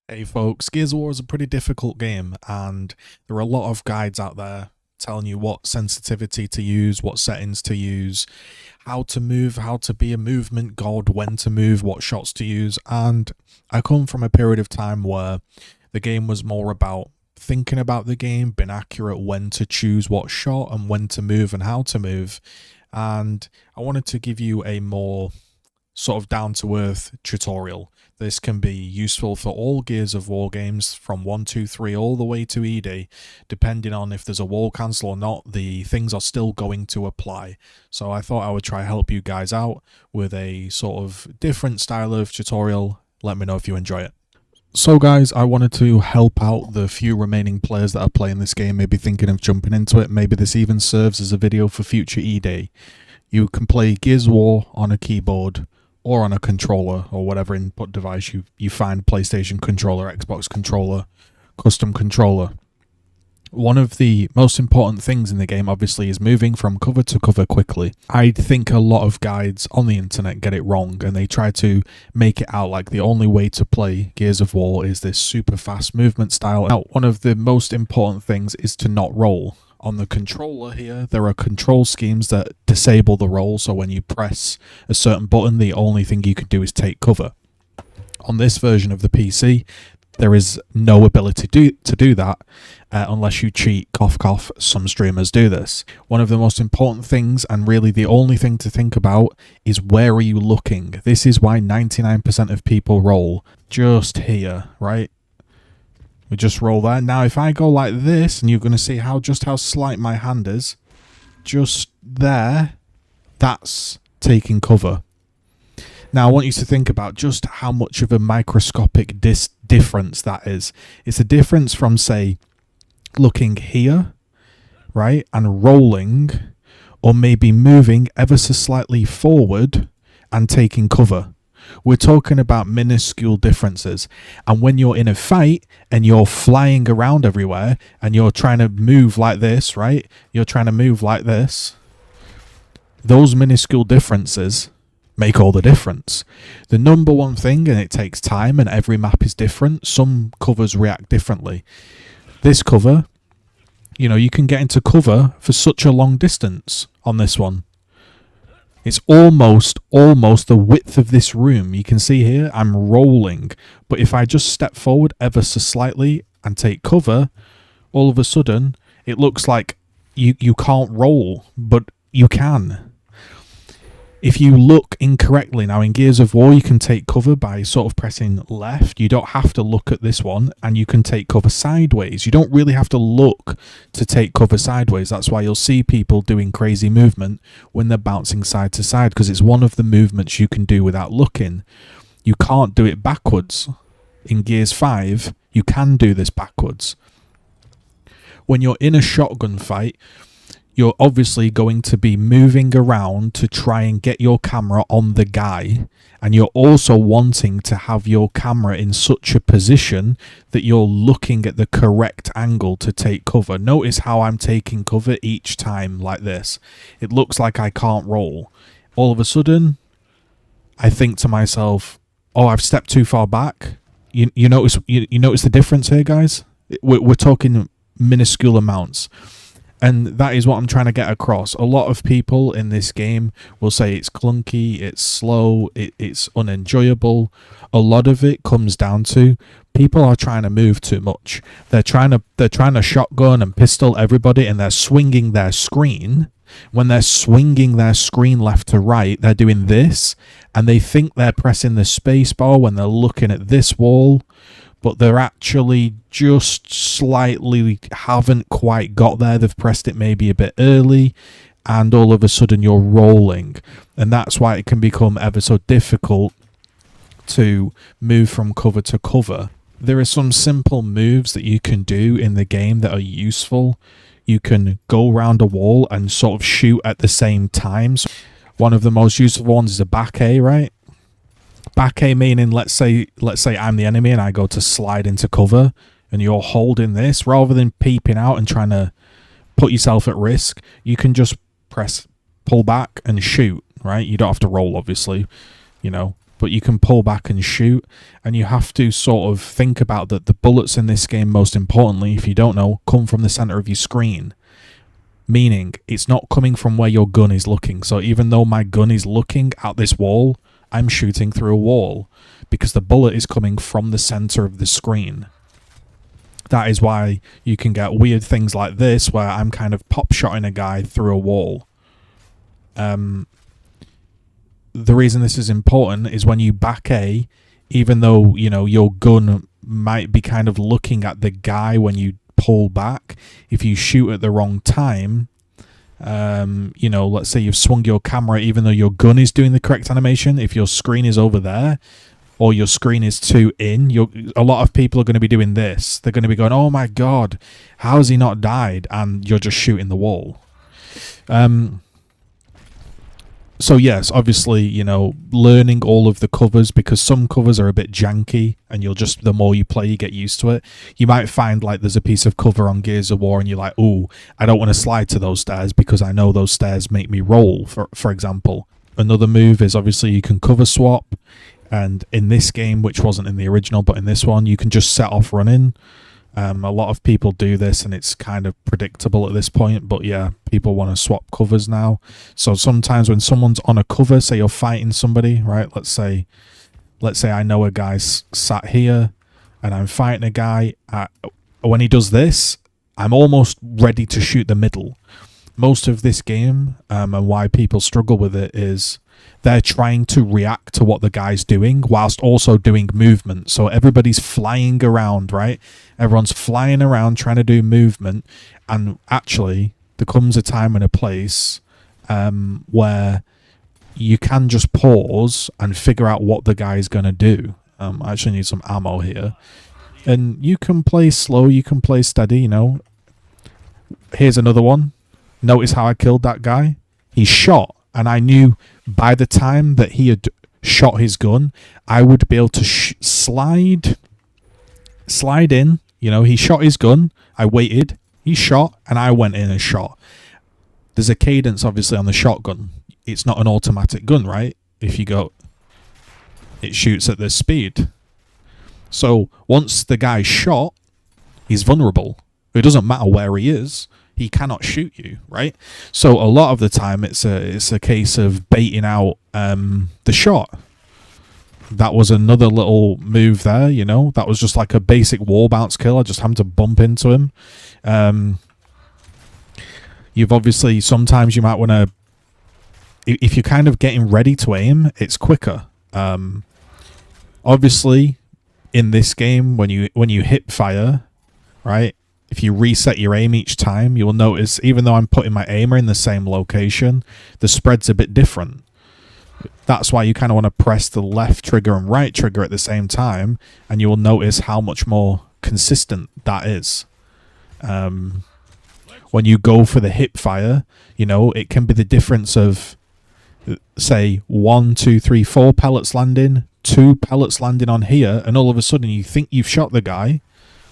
Hey folks, Gears of War is a pretty difficult game, and there are a lot of guides out there telling you what sensitivity to use, what settings to use, how to move, how to be a movement god, when to move, what shots to use. And I come from a period of time where the game was more about thinking about the game, being accurate when to choose what shot and when to move and how to move. And I wanted to give you a more sort of down-to-earth tutorial. This can be useful for all Gears of War games from 1, 2, 3 all the way to ED. Depending on if there's a wall cancel or not, the things are still going to apply. So I thought I would try help you guys out with a sort of different style of tutorial. Let me know if you enjoy it. So guys, I wanted to help out the few remaining players that are playing this game, maybe thinking of jumping into it. Maybe this even serves as a video for future ED. You can play Gears of War on a keyboard or on a controller or whatever input device you find, PlayStation controller, Xbox controller, custom controller. One of the most important things in the game obviously is moving from cover to cover quickly. I think a lot of guides on the internet get it wrong and they try to make it out like the only way to play Gears of War is this super fast movement style. Now, one of the most important things is to not roll. On the controller here, there are control schemes that disable the roll, so when you press a certain button, the only thing you can do is take cover. On this version of the PC, there is no ability to do that unless you cheat. Cough cough, some streamers do this. One of the most important things, and really the only thing to think about, is where are you looking? This is why 99% of people roll just here, right? We just roll that. Now, if I go like this, and you're going to see just how slight my hand is, just there, that's taking cover. Now, I want you to think about just how much of a microscopic difference that is. It's a difference from, say, looking here, right, and rolling, or maybe moving ever so slightly forward and taking cover. We're talking about minuscule differences. And when you're in a fight and you're flying around everywhere and you're trying to move like this, right? You're trying to move like this. Those minuscule differences make all the difference. The number one thing, and it takes time and every map is different, some covers react differently. This cover, you can get into cover for such a long distance on this one. It's almost the width of this room. You can see here, I'm rolling. But if I just step forward ever so slightly and take cover, all of a sudden, it looks like you can't roll, but you can. If you look incorrectly, now in Gears of War, you can take cover by sort of pressing left. You don't have to look at this one, and you can take cover sideways. You don't really have to look to take cover sideways. That's why you'll see people doing crazy movement when they're bouncing side to side, because it's one of the movements you can do without looking. You can't do it backwards. In Gears 5, you can do this backwards. When you're in a shotgun fight, you're obviously going to be moving around to try and get your camera on the guy. And you're also wanting to have your camera in such a position that you're looking at the correct angle to take cover. Notice how I'm taking cover each time like this. It looks like I can't roll. All of a sudden, I think to myself, oh, I've stepped too far back. You notice the difference here, guys? We're talking minuscule amounts. And that is what I'm trying to get across. A lot of people in this game will say it's clunky, it's slow, it's unenjoyable. A lot of it comes down to people are trying to move too much. They're trying to shotgun and pistol everybody, and they're swinging their screen. When they're swinging their screen left to right, they're doing this, and they think they're pressing the space bar when they're looking at this wall, but they're actually just slightly haven't quite got there. They've pressed it maybe a bit early, and all of a sudden you're rolling. And that's why it can become ever so difficult to move from cover to cover. There are some simple moves that you can do in the game that are useful. You can go around a wall and sort of shoot at the same time. So one of the most useful ones is a back A, right? Back A meaning, let's say I'm the enemy and I go to slide into cover and you're holding this, rather than peeping out and trying to put yourself at risk, you can just press pull back and shoot, right? You don't have to roll, obviously, but you can pull back and shoot, and you have to sort of think about that the bullets in this game, most importantly, if you don't know, come from the center of your screen, meaning it's not coming from where your gun is looking. So even though my gun is looking at this wall, I'm shooting through a wall because the bullet is coming from the center of the screen. That is why you can get weird things like this where I'm kind of pop-shotting a guy through a wall. The reason this is important is when you back A, even though, you know, your gun might be kind of looking at the guy when you pull back, if you shoot at the wrong time, you know, let's say you've swung your camera even though your gun is doing the correct animation, if your screen is over there or your screen is too in, a lot of people are going to be doing this. They're going to be going, oh my god, how has he not died? And you're just shooting the wall. So yes, obviously, you know, learning all of the covers, because some covers are a bit janky and the more you play, you get used to it. You might find like there's a piece of cover on Gears of War and you're like, oh, I don't want to slide to those stairs because I know those stairs make me roll, for example. Another move is obviously you can cover swap, and in this game, which wasn't in the original, but in this one, you can just set off running. A lot of people do this and it's kind of predictable at this point, but yeah, people want to swap covers now. So sometimes when someone's on a cover, say you're fighting somebody, right? Let's say I know a guy's sat here and I'm fighting a guy. When he does this, I'm almost ready to shoot the middle. Most of this game, and why people struggle with it, is they're trying to react to what the guy's doing whilst also doing movement. So everybody's flying around, right? Everyone's flying around trying to do movement. And actually, there comes a time and a place where you can just pause and figure out what the guy's going to do. I actually need some ammo here. And you can play slow, you can play steady, you know. Here's another one. Notice how I killed that guy? He shot. And I knew by the time that he had shot his gun, I would be able to slide in. You know, he shot his gun. I waited. He shot, and I went in and shot. There's a cadence, obviously, on the shotgun. It's not an automatic gun, right? If you go, it shoots at this speed. So once the guy's shot, he's vulnerable. It doesn't matter where he is. He cannot shoot you, right? So a lot of the time it's a case of baiting out the shot. That was another little move there, you know. That was just like a basic wall bounce kill. I just happened to bump into him. You've obviously, sometimes you might want to, if you're kind of getting ready to aim, it's quicker. Obviously, in this game, when you hip fire, right? If you reset your aim each time, you'll notice, even though I'm putting my aimer in the same location, the spread's a bit different. That's why you kind of want to press the left trigger and right trigger at the same time, and you will notice how much more consistent that is. When you go for the hip fire, you know, it can be the difference of, say, 1, 2, 3, 4 pellets landing, 2 pellets landing on here, and all of a sudden you think you've shot the guy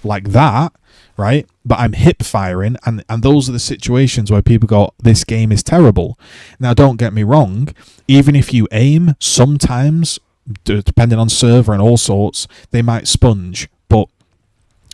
like that, right? But I'm hip firing, and those are the situations where people go, this game is terrible. Now, don't get me wrong, even if you aim, sometimes, depending on server and all sorts, they might sponge. But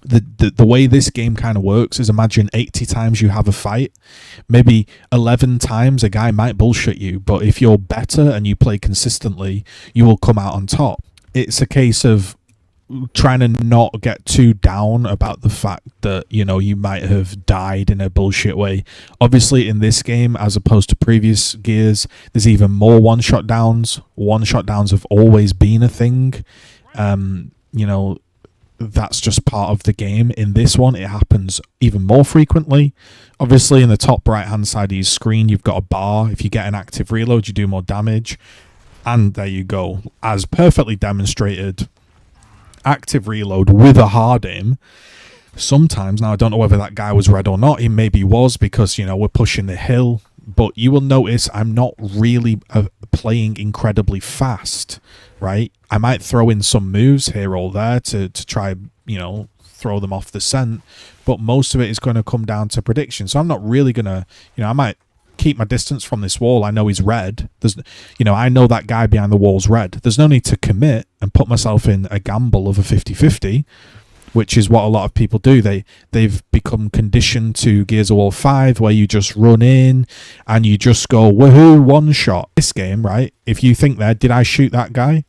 the way this game kind of works is, imagine 80 times you have a fight, maybe 11 times a guy might bullshit you, but if you're better and you play consistently, you will come out on top. It's a case of trying to not get too down about the fact that, you know, you might have died in a bullshit way. Obviously, in this game, as opposed to previous Gears, there's even more one-shot downs. One-shot downs have always been a thing. You know, that's just part of the game. In this one, it happens even more frequently. Obviously, in the top right-hand side of your screen, you've got a bar. If you get an active reload, you do more damage. And there you go. As perfectly demonstrated, active reload with a hard aim. Sometimes, now I don't know whether that guy was red or not, he maybe was, because, you know, we're pushing the hill, but you will notice I'm not really playing incredibly fast, right? I might throw in some moves here or there to try, you know, throw them off the scent, but most of it is going to come down to prediction. So I'm not really going to, you know, I might keep my distance from this wall. I know he's red. I know that guy behind the wall's red. There's no need to commit and put myself in a gamble of a 50-50, which is what a lot of people do. They've become conditioned to Gears of War 5, where you just run in and you just go, woohoo, one shot. This game, right, if you think there, did I shoot that guy?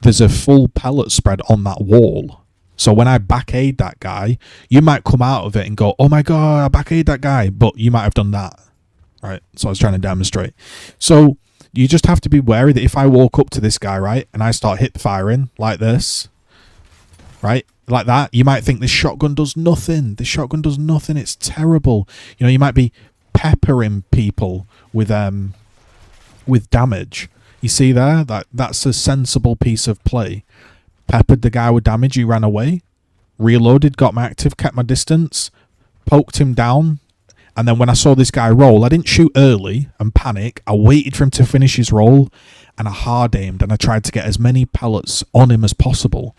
There's a full pellet spread on that wall. So when I back-aid that guy, you might come out of it and go, oh my god, I back-aid that guy, but you might have done that, right? So I was trying to demonstrate. So you just have to be wary that if I walk up to this guy, right, and I start hip firing like this, right, like that, you might think this shotgun does nothing. This shotgun does nothing. It's terrible. You might be peppering people with damage. You see there? That's a sensible piece of play. Peppered the guy with damage, he ran away, reloaded, got my active, kept my distance, poked him down, and then when I saw this guy roll, I didn't shoot early and panic. I waited for him to finish his roll, and I hard aimed, and I tried to get as many pellets on him as possible.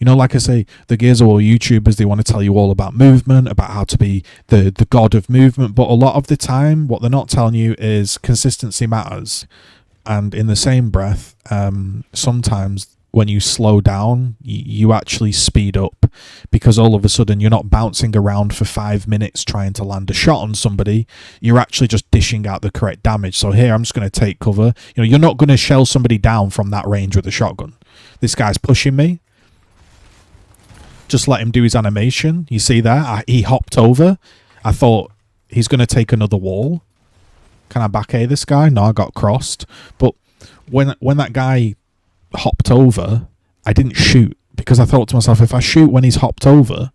Like I say, the Gears of War YouTubers, they want to tell you all about movement, about how to be the god of movement, but a lot of the time, what they're not telling you is consistency matters. And in the same breath, sometimes when you slow down, you actually speed up, because all of a sudden you're not bouncing around for 5 minutes trying to land a shot on somebody. You're actually just dishing out the correct damage. So here, I'm just going to take cover. You're not going to shell somebody down from that range with a shotgun. This guy's pushing me. Just let him do his animation. You see there? He hopped over. I thought he's going to take another wall. Can I back A this guy? No, I got crossed. But when that guy hopped over, I didn't shoot, because I thought to myself, if I shoot when he's hopped over,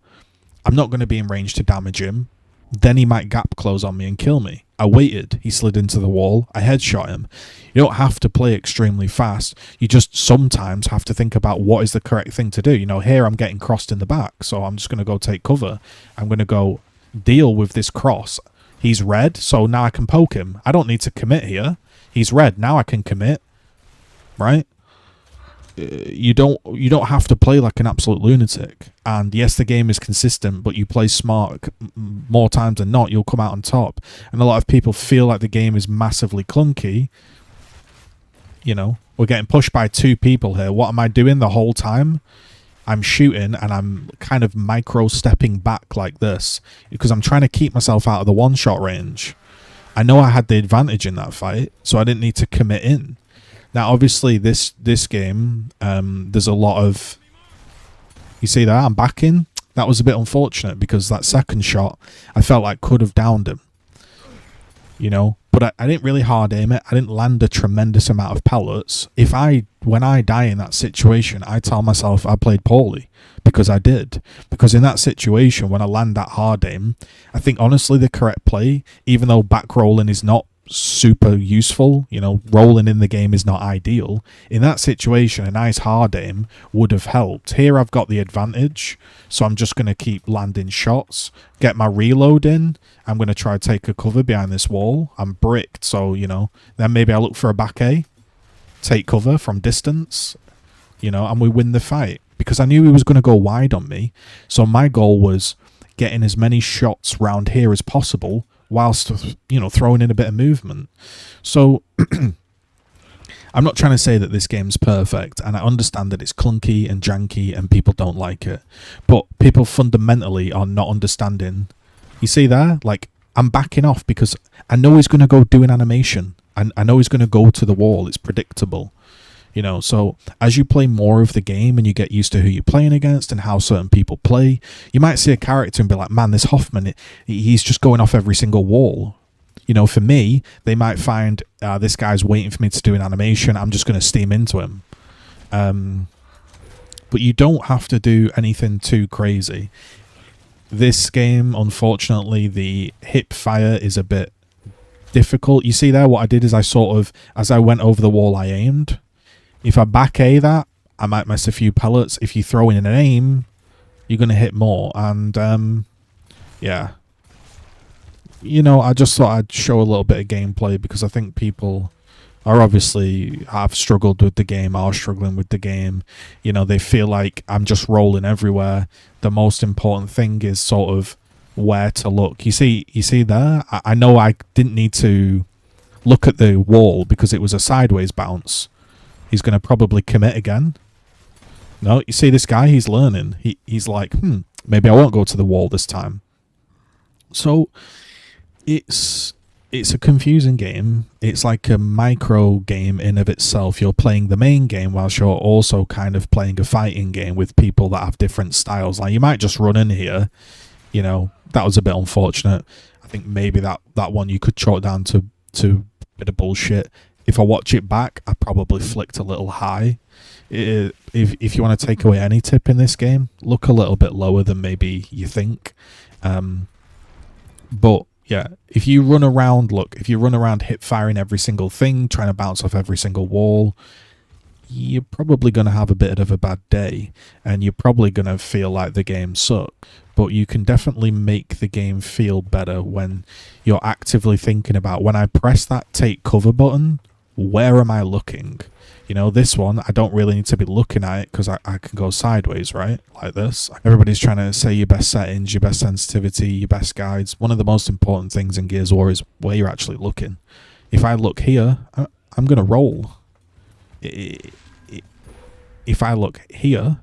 I'm not going to be in range to damage him. Then he might gap close on me and kill me. I waited. He slid into the wall. I headshot him. You don't have to play extremely fast. You just sometimes have to think about what is the correct thing to do. Here I'm getting crossed in the back, so I'm just going to go take cover. I'm going to go deal with this cross. He's red, so now I can poke him. I don't need to commit here. He's red. Now I can commit. Right? You don't have to play like an absolute lunatic. And yes, the game is consistent, but you play smart more times than not, you'll come out on top. And a lot of people feel like the game is massively clunky. We're getting pushed by 2 people here. What am I doing the whole time? I'm shooting and I'm kind of micro stepping back like this, because I'm trying to keep myself out of the one-shot range. I know I had the advantage in that fight, so I didn't need to commit in. Now, obviously, this game, there's a lot of... You see that? I'm backing. That was a bit unfortunate, because that second shot, I felt like could have downed him. But I didn't really hard aim it. I didn't land a tremendous amount of pellets. When I die in that situation, I tell myself I played poorly, because I did. Because in that situation, when I land that hard aim, I think, honestly, the correct play, even though back rolling is not super useful, rolling in the game is not ideal. In that situation, a nice hard aim would have helped. Here I've got the advantage, so I'm just going to keep landing shots, get my reload in. I'm going to try to take a cover behind this wall. I'm bricked, so, then maybe I look for a back A, take cover from distance, and we win the fight. Because I knew he was going to go wide on me, so my goal was getting as many shots round here as possible, whilst, throwing in a bit of movement. So I'm not trying to say that this game's perfect, and I understand that it's clunky and janky and people don't like it, but people fundamentally are not understanding. You see there? Like, I'm backing off because I know he's going to go do an animation, and I know he's going to go to the wall. It's predictable. So as you play more of the game and you get used to who you're playing against and how certain people play, you might see a character and be like, man, this Hoffman, he's just going off every single wall. For me, they might find this guy's waiting for me to do an animation. I'm just going to steam into him. But you don't have to do anything too crazy. This game, unfortunately, the hip fire is a bit difficult. You see there, what I did is as I went over the wall, I aimed. If I back A that, I might miss a few pellets. If you throw in an aim, you're going to hit more. And, yeah. I just thought I'd show a little bit of gameplay, because I think people are obviously have struggled with the game, are struggling with the game. They feel like I'm just rolling everywhere. The most important thing is sort of where to look. You see there? I know I didn't need to look at the wall because it was a sideways bounce. He's going to probably commit again. No, you see this guy? He's learning. He's like, maybe I won't go to the wall this time. So it's a confusing game. It's like a micro game in of itself. You're playing the main game whilst you're also kind of playing a fighting game with people that have different styles. Like you might just run in here, you know, that was a bit unfortunate. I think maybe that one you could chalk down to a bit of bullshit. If I watch it back, I probably flicked a little high. If you want to take away any tip in this game, look a little bit lower than maybe you think. But yeah, if you run around hip firing every single thing, trying to bounce off every single wall, you're probably going to have a bit of a bad day, and you're probably going to feel like the game sucks. But you can definitely make the game feel better when you're actively thinking about, when I press that take cover button, where am I looking? You know, this one, I don't really need to be looking at it because I can go sideways, right? Like this. Everybody's trying to say your best settings, your best sensitivity, your best guides. One of the most important things in Gears of War is where you're actually looking. If I look here, I'm going to roll. If I look here, I'm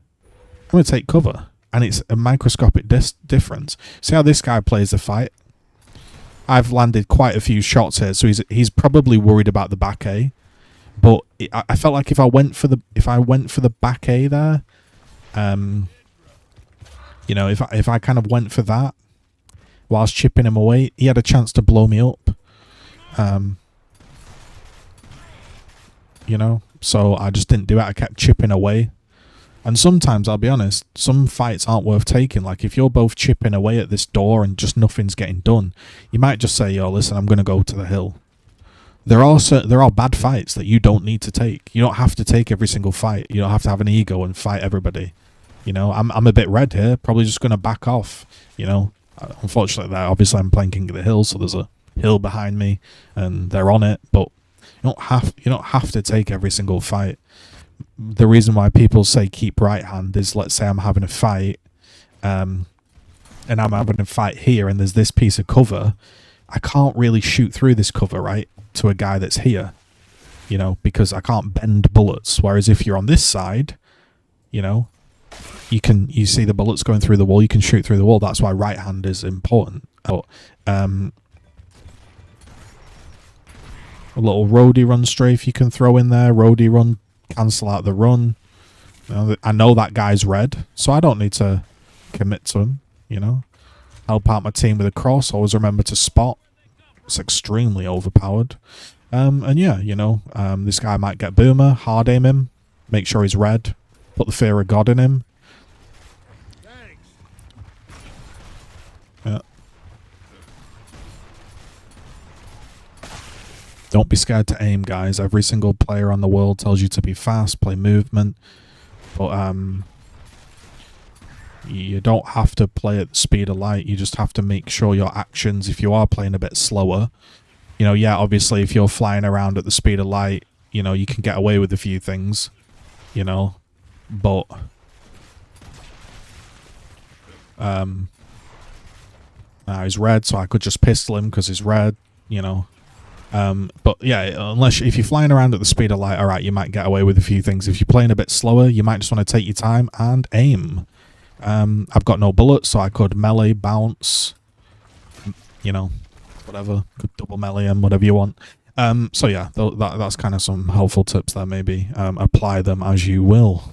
going to take cover. And it's a microscopic difference. See how this guy plays the fight? I've landed quite a few shots here, so he's probably worried about the back A. But I felt like if I went for the back A there, you know, if I kind of went for that whilst chipping him away, he had a chance to blow me up. You know, so I just didn't do it. I kept chipping away. And sometimes, I'll be honest, some fights aren't worth taking. Like, if you're both chipping away at this door and just nothing's getting done, you might just say, yo, listen, I'm going to go to the hill. There are bad fights that you don't need to take. You don't have to take every single fight. You don't have to have an ego and fight everybody. You know, I'm a bit red here. Probably just going to back off, you know. Unfortunately, obviously I'm playing King of the Hill, so there's a hill behind me, and they're on it. But you don't have to take every single fight. The reason why people say keep right hand is, let's say I'm having a fight, and I'm having a fight here, and there's this piece of cover. I can't really shoot through this cover, right, to a guy that's here, you know, because I can't bend bullets. Whereas if you're on this side, you know, you see the bullets going through the wall, you can shoot through the wall. That's why right hand is important. But, a little roadie run strafe you can throw in there. Roadie run, cancel out the run. You know, I know that guy's red, so I don't need to commit to him, you know. Help out my team with a cross. Always remember to spot. It's extremely overpowered. And yeah, you know, this guy might get boomer. Hard aim him. Make sure he's red. Put the fear of God in him. Yeah. Don't be scared to aim, guys. Every single player on the world tells you to be fast, play movement. But you don't have to play at the speed of light. You just have to make sure your actions, if you are playing a bit slower, you know, yeah, obviously if you're flying around at the speed of light, you know, you can get away with a few things, you know, but now he's red, so I could just pistol him because he's red, you know. But yeah, if you're flying around at the speed of light, all right, you might get away with a few things. If you're playing a bit slower, you might just want to take your time and aim. I've got no bullets, so I could melee, bounce, you know, whatever. Could double melee him, whatever you want. So yeah, that's kind of some helpful tips there, maybe. Apply them as you will.